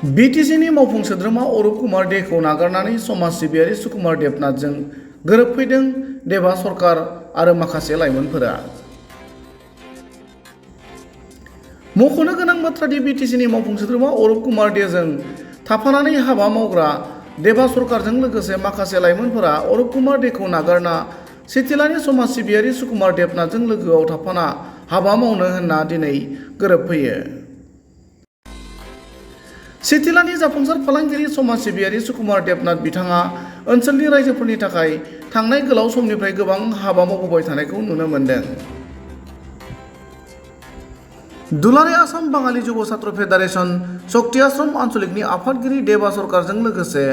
बिटिसिनि मावफुं सोद्रोमा अरुप कुमार देखौ नागारनानै समाज सिबियारि सुकुमार देबनाथजों गोरोबफैदों देबा सरकार आरो माखासे लाइमोनफोरा। मख'नो गोनां बाथ्रादि बिटिसिनि मावफुं सोद्रोमा अरुप कुमार देजों थाफानानै हाबा मावग्रा देबा सरकारजों लोगोसे माखासे लाइमोनफोरा अरुप कुमार देखौ नागारना सिथिलानि समाज सिबियारि सुकुमार देबनाथजों लोगोआव थाफाना हाबा मावनो होनना दिनै गोरोबफैयो। सिथिलानि जाफुंसार फालांगिरि समाज सिबियारि सुकुमार देबनाथ बिथाङा ओनसोलनि रायजोफोरनि थाखाय थांनाय गोलाव समनिफ्राय गोबां हाबा मावबोबाय थानायखौ नुनो मोन्दों। दुलाराय आसाम बाङालि जुब छात्र फेडारेशन शक्ति आश्रम आन्चलिकनि आफादगिरि देबा सरकारजों लोगोसे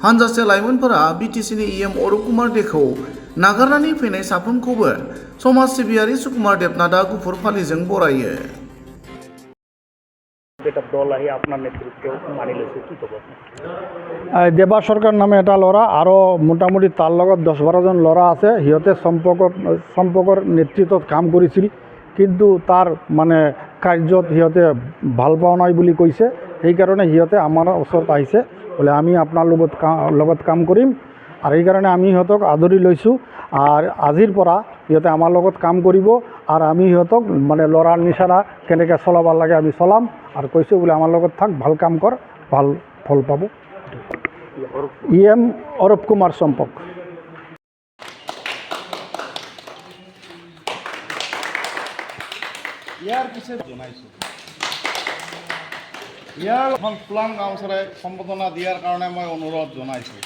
हानजासे लाइमोनफोरा बिटिसिनि इएम अरुप कुमार देखौ नागारनानै फैनाय साफ्रोमखौबो समाज सिबियारि सुकुमार देबनाथआ गुफुर फालिजों बरायो। দেবা সরকার নামে এটা ল'ৰা আৰু মোটামুটি তাৰ লগত 10-12জন ল'ৰা আছে। সিহঁতে সম্পৰ্কৰ নেতৃত্বত কাম কৰিছিল, কিন্তু তাৰ মানে কাৰ্যত সিহঁতে ভাল পোৱা নাই বুলি কৈছে। সেইকাৰণে সিহঁতে আমাৰ ওচৰত আহিছে, বোলে আমি আপোনাৰ লগত কাম কৰিম, আৰু সেইকাৰণে আমি সিহঁতক আদৰি লৈছোঁ। আৰু আজিৰ পৰা সিহঁতে আমাৰ লগত কাম কৰিব, আৰু আমি সিহঁতক মানে ল'ৰাৰ নিচিনা কেনেকৈ চলাব লাগে আমি চলাম, আৰু কৈছোঁ বোলে আমাৰ লগত থাক, ভাল কাম কৰ, ভাল ফল পাব। ইএম অৰুপ কুমাৰ চম্পক। ইয়াৰ পিছে জনাইছোঁ, ইয়াৰ এখন প্লান কাউন্সিলে সম্বোধনা দিয়াৰ কাৰণে মই অনুৰোধ জনাইছোঁ।